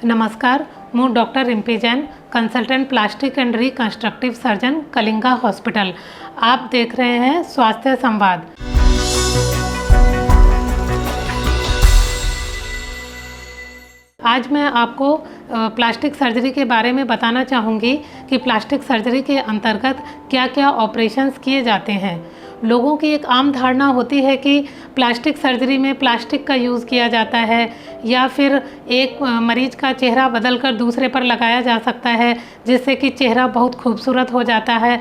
नमस्कार, ମୁଁ doctor Rimpy Jain, consultant plastic and reconstructive surgeon, Kalinga hospital. आप देख रहे हैं स्वास्थ्य संवाद। आज मैं आपको प्लास्टिक सर्जरी के बारे में बताना चाहूँगी कि प्लास्टिक सर्जरी के अंतर्गत क्या क्या ऑपरेशंस किए जाते हैं। लोगों की एक आम धारणा होती है कि प्लास्टिक सर्जरी में प्लास्टिक का यूज़ किया जाता है या फिर एक मरीज का चेहरा बदलकर दूसरे पर लगाया जा सकता है जिससे कि चेहरा बहुत खूबसूरत हो जाता है।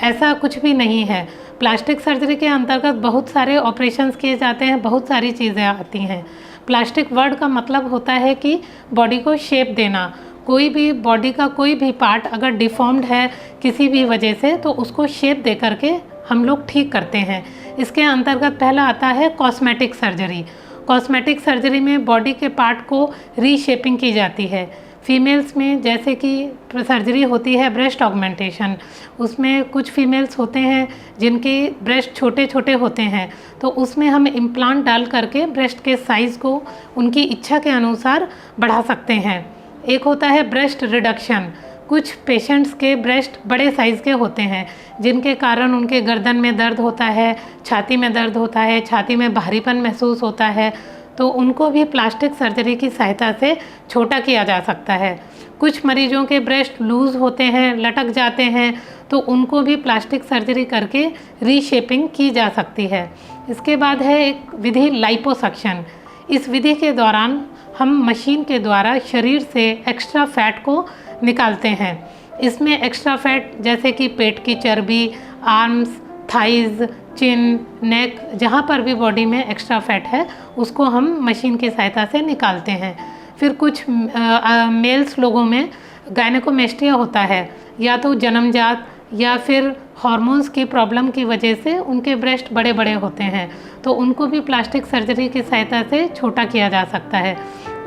ऐसा कुछ भी नहीं है। प्लास्टिक सर्जरी के अंतर्गत बहुत सारे ऑपरेशंस किए जाते हैं, बहुत सारी चीज़ें आती हैं। प्लास्टिक वर्ड का मतलब होता है कि बॉडी को शेप देना। कोई भी बॉडी का कोई भी पार्ट अगर डिफॉर्म्ड है किसी भी वजह से तो उसको शेप दे करके हम लोग ठीक करते हैं। इसके अंतर्गत पहला आता है कॉस्मेटिक सर्जरी। कॉस्मेटिक सर्जरी में बॉडी के पार्ट को रीशेपिंग की जाती है। फीमेल्स में जैसे कि सर्जरी होती है ब्रेस्ट ऑगमेंटेशन, उसमें कुछ फीमेल्स होते हैं जिनके ब्रेस्ट छोटे छोटे होते हैं तो उसमें हम इम्प्लांट डाल करके ब्रेस्ट के साइज़ को उनकी इच्छा के अनुसार बढ़ा सकते हैं। एक होता है ब्रेस्ट रिडक्शन। कुछ पेशेंट्स के ब्रेस्ट बड़े साइज़ के होते हैं जिनके कारण उनके गर्दन में दर्द होता है, छाती में दर्द होता है, छाती में भारीपन महसूस होता है, तो उनको भी प्लास्टिक सर्जरी की सहायता से छोटा किया जा सकता है। कुछ मरीजों के ब्रेस्ट लूज़ होते हैं, लटक जाते हैं, तो उनको भी प्लास्टिक सर्जरी करके रीशेपिंग की जा सकती है। इसके बाद है एक विधि लाइपोसक्शन। इस विधि के दौरान हम मशीन के द्वारा शरीर से एक्स्ट्रा फैट को निकालते हैं। इसमें एक्स्ट्रा फैट जैसे कि पेट की चर्बी, आर्म्स, थाइज़, चिन, नेक, जहाँ पर भी बॉडी में एक्स्ट्रा फैट है उसको हम मशीन की सहायता से निकालते हैं। फिर कुछ मेल्स लोगों में गायनेकोमेस्टिया होता है, या तो जन्मजात या फिर हार्मोन्स की प्रॉब्लम की वजह से उनके ब्रेस्ट बड़े बड़े होते हैं, तो उनको भी प्लास्टिक सर्जरी की सहायता से छोटा किया जा सकता है।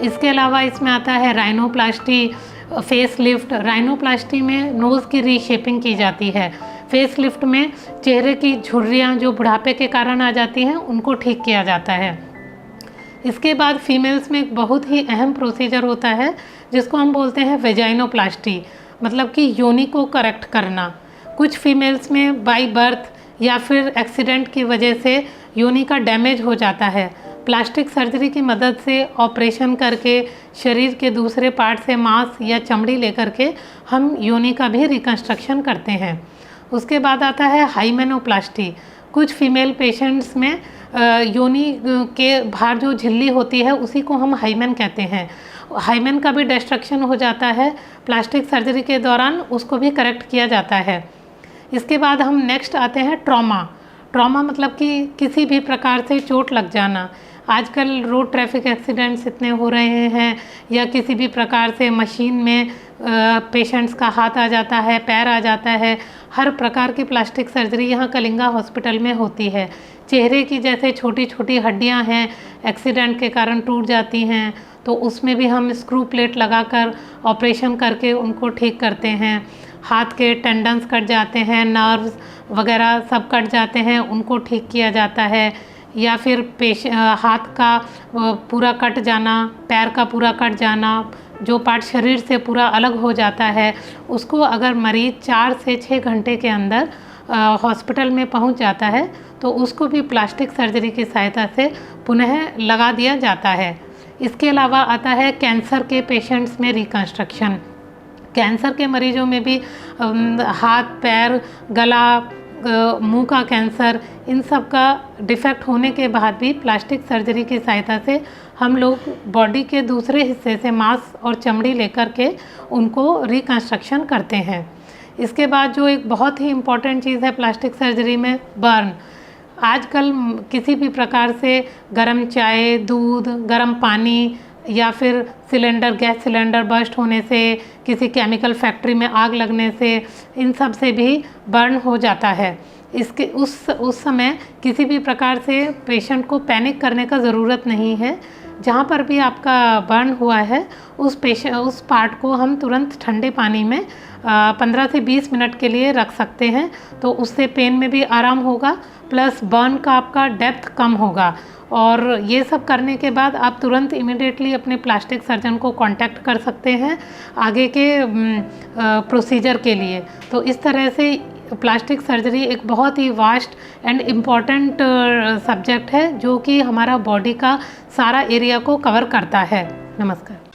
इसके अलावा इसमें आता है राइनोप्लास्टी, फेस लिफ्ट। राइनोप्लास्टी में नोज़ की रीशेपिंग की जाती है। फेस लिफ्ट में चेहरे की झुर्रियाँ जो बुढ़ापे के कारण आ जाती हैं उनको ठीक किया जाता है। इसके बाद फीमेल्स में एक बहुत ही अहम प्रोसीजर होता है जिसको हम बोलते हैं वेजाइनोप्लास्टी, मतलब कि योनि को करेक्ट करना। कुछ फीमेल्स में बाय बर्थ या फिर एक्सीडेंट की वजह से योनि का डैमेज हो जाता है। प्लास्टिक सर्जरी की मदद से ऑपरेशन करके शरीर के दूसरे पार्ट से मांस या चमड़ी लेकर के हम योनि का भी रिकंस्ट्रक्शन करते हैं। उसके बाद आता है हाइमेनोप्लास्टी। कुछ फीमेल पेशेंट्स में योनि के बाहर जो झिल्ली होती है उसी को हम हाइमेन कहते हैं। हाइमेन का भी डिस्ट्रक्शन हो जाता है प्लास्टिक सर्जरी के दौरान, उसको भी करेक्ट किया जाता है। इसके बाद हम नेक्स्ट आते हैं ट्रॉमा। ट्रॉमा मतलब कि किसी भी प्रकार से चोट लग जाना। आजकल रोड ट्रैफिक एक्सीडेंट्स इतने हो रहे हैं या किसी भी प्रकार से मशीन में पेशेंट्स का हाथ आ जाता है, पैर आ जाता है। हर प्रकार की प्लास्टिक सर्जरी यहाँ कलिंगा हॉस्पिटल में होती है। चेहरे की जैसे छोटी छोटी हड्डियाँ हैं एक्सीडेंट के कारण टूट जाती हैं तो उसमें भी हम स्क्रू प्लेट लगाकर ऑपरेशन करके उनको ठीक करते हैं। हाथ के टेंडन्स कट जाते हैं, नर्व्स वगैरह सब कट जाते हैं, उनको ठीक किया जाता है। या फिर हाथ का पूरा कट जाना, पैर का पूरा कट जाना, जो पार्ट शरीर से पूरा अलग हो जाता है उसको अगर मरीज़ 4 से 6 घंटे के अंदर हॉस्पिटल में पहुंच जाता है तो उसको भी प्लास्टिक सर्जरी की सहायता से पुनः लगा दिया जाता है। इसके अलावा आता है कैंसर के पेशेंट्स में रिकंस्ट्रक्शन। कैंसर के मरीजों में भी हाथ, पैर, गला, मुंह का कैंसर, इन सब का डिफेक्ट होने के बाद भी प्लास्टिक सर्जरी की सहायता से हम लोग बॉडी के दूसरे हिस्से से मांस और चमड़ी लेकर के उनको रिकंस्ट्रक्शन करते हैं। इसके बाद जो एक बहुत ही इम्पॉर्टेंट चीज़ है प्लास्टिक सर्जरी में, बर्न। आजकल किसी भी प्रकार से गर्म चाय, दूध, गर्म पानी या फिर सिलेंडर, गैस सिलेंडर बर्स्ट होने से, किसी केमिकल फैक्ट्री में आग लगने से, इन सब से भी बर्न हो जाता है। इसके उस समय किसी भी प्रकार से पेशेंट को पैनिक करने का ज़रूरत नहीं है। जहाँ पर भी आपका बर्न हुआ है उस पार्ट को हम तुरंत ठंडे पानी में 15 से 20 मिनट के लिए रख सकते हैं। तो उससे पेन में भी आराम होगा, प्लस बर्न का आपका डेप्थ कम होगा। और ये सब करने के बाद आप तुरंत इमिडिएटली अपने प्लास्टिक सर्जन को कांटेक्ट कर सकते हैं आगे के प्रोसीजर के लिए। तो इस तरह से प्लास्टिक सर्जरी एक बहुत ही वास्ट एंड इम्पॉर्टेंट सब्जेक्ट है जो कि हमारा बॉडी का सारा एरिया को कवर करता है। नमस्कार।